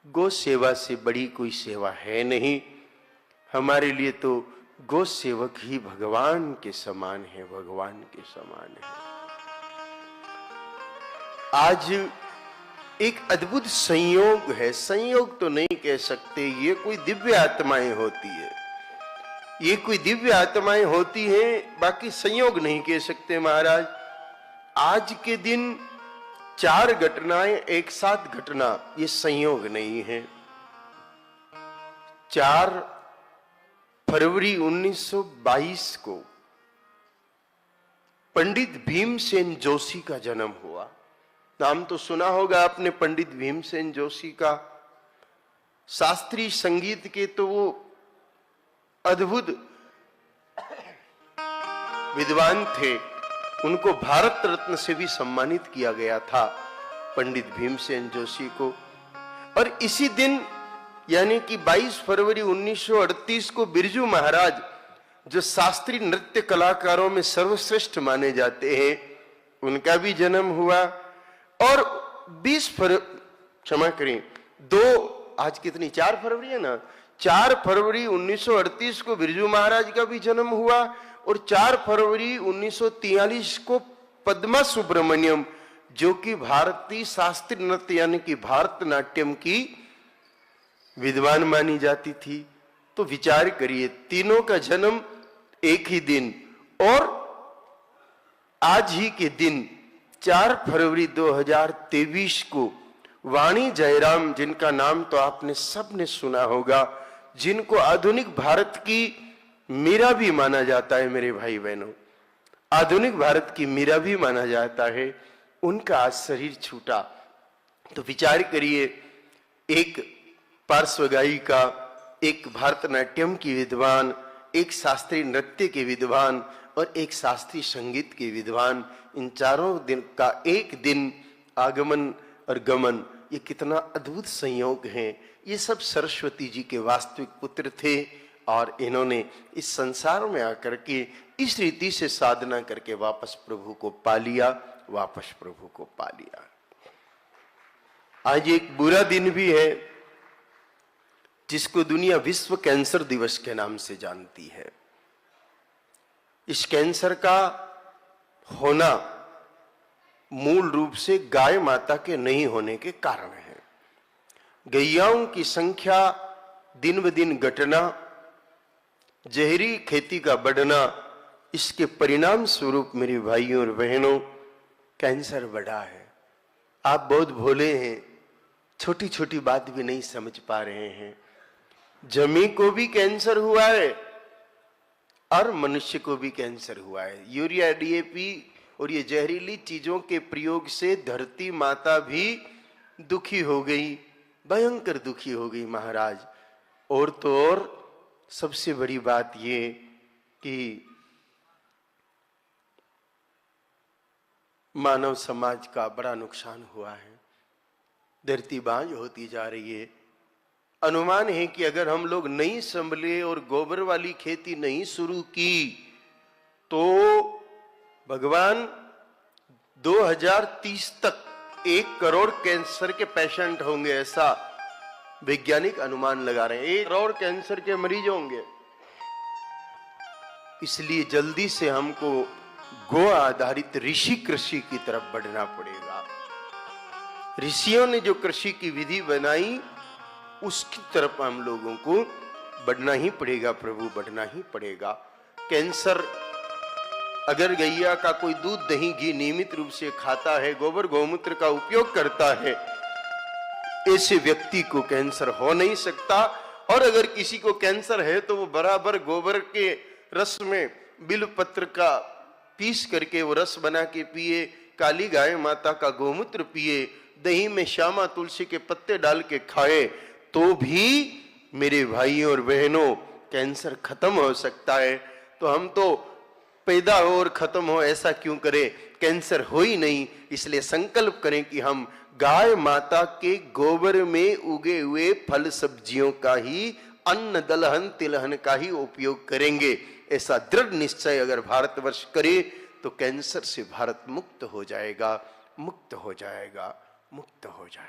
गौ सेवा से बड़ी कोई सेवा है नहीं। हमारे लिए तो गौ सेवक ही भगवान के समान है, भगवान के समान है। आज एक अद्भुत संयोग है, संयोग तो नहीं कह सकते, ये कोई दिव्य आत्माएं होती है, ये कोई दिव्य आत्माएं होती हैं, बाकी संयोग नहीं कह सकते महाराज। आज के दिन 4 घटनाएं एक साथ घटना, ये संयोग नहीं है। 4 फरवरी 1922 को पंडित भीमसेन जोशी का जन्म हुआ। नाम तो सुना होगा आपने पंडित भीमसेन जोशी का। शास्त्रीय संगीत के तो वो अद्भुत विद्वान थे, उनको भारत रत्न से भी सम्मानित किया गया था पंडित भीमसेन जोशी को। और इसी दिन यानी कि 22 फरवरी 1938 को बिरजू महाराज, जो शास्त्रीय नृत्य कलाकारों में सर्वश्रेष्ठ माने जाते हैं, उनका भी जन्म हुआ। और 20 फरवरी, क्षमा करें, 2 आज कितनी 4 फरवरी है ना, 4 फरवरी 1938 को बिरजू महाराज का भी जन्म हुआ। और 4 फरवरी 1943 को पद्मा सुब्रमण्यम, जो कि भारतीय शास्त्रीय नृत्य यानी कि भारतनाट्यम की विद्वान मानी जाती थी। तो विचार करिए, तीनों का जन्म एक ही दिन। और आज ही के दिन 4 फरवरी 2023 को वाणी जयराम, जिनका नाम तो आपने सबने सुना होगा, जिनको आधुनिक भारत की मीरा भी माना जाता है, मेरे भाई बहनों, आधुनिक भारत की मीरा भी माना जाता है, उनका आज शरीर छूटा। तो विचार करिए, एक पार्श्व गायिका, एक भारतनाट्यम की विद्वान, एक शास्त्रीय नृत्य के विद्वान और एक शास्त्रीय संगीत के विद्वान, इन चारों दिन का एक दिन आगमन और गमन, ये कितना अद्भुत संयोग है। ये सब सरस्वती जी के वास्तविक पुत्र थे और इन्होंने इस संसार में आकर के इस रीति से साधना करके वापस प्रभु को पा लिया, वापस प्रभु को पा लिया। आज एक बुरा दिन भी है, जिसको दुनिया विश्व कैंसर दिवस के नाम से जानती है। इस कैंसर का होना मूल रूप से गाय माता के नहीं होने के कारण है। गैयाओं की संख्या दिन ब दिन घटना, जहरी खेती का बढ़ना, इसके परिणाम स्वरूप मेरे भाइयों और बहनों कैंसर बढ़ा है। आप बहुत भोले हैं, छोटी छोटी बात भी नहीं समझ पा रहे हैं। जमी को भी कैंसर हुआ है और मनुष्य को भी कैंसर हुआ है। यूरिया, डीएपी और ये जहरीली चीजों के प्रयोग से धरती माता भी दुखी हो गई, भयंकर दुखी हो गई महाराज। और तो और सबसे बड़ी बात ये कि मानव समाज का बड़ा नुकसान हुआ है, धरती बांझ होती जा रही है। अनुमान है कि अगर हम लोग नहीं संभले और गोबर वाली खेती नहीं शुरू की तो भगवान 2030 तक 1 करोड़ कैंसर के पेशेंट होंगे, ऐसा वैज्ञानिक अनुमान लगा रहे हैं। 1 करोड़ कैंसर के मरीज होंगे। इसलिए जल्दी से हमको गो आधारित ऋषि कृषि की तरफ बढ़ना पड़ेगा। ऋषियों ने जो कृषि की विधि बनाई, उसकी तरफ हम लोगों को बढ़ना ही पड़ेगा, प्रभु बढ़ना ही पड़ेगा। कैंसर, अगर गैया का कोई दूध, दही, घी नियमित रूप से खाता है, गोबर गौमूत्र का उपयोग करता है, ऐसे व्यक्ति को कैंसर हो नहीं सकता। और अगर किसी को कैंसर है तो वो बराबर गोबर के रस में बिल्व पत्र का पीस करके वो रस बना के पिए, काली गाय माता का गौमूत्र पिए, दही में श्यामा तुलसी के पत्ते डाल के खाए, तो भी मेरे भाइयों और बहनों कैंसर खत्म हो सकता है। तो हम तो पैदा हो और खत्म हो ऐसा क्यों करें, कैंसर हो ही नहीं। इसलिए संकल्प करें कि हम गाय माता के गोबर में उगे हुए फल सब्जियों का ही, अन्न दलहन तिलहन का ही उपयोग करेंगे। ऐसा दृढ़ निश्चय अगर भारतवर्ष करे तो कैंसर से भारत मुक्त हो जाएगा, मुक्त हो जाएगा, मुक्त हो जाएगा।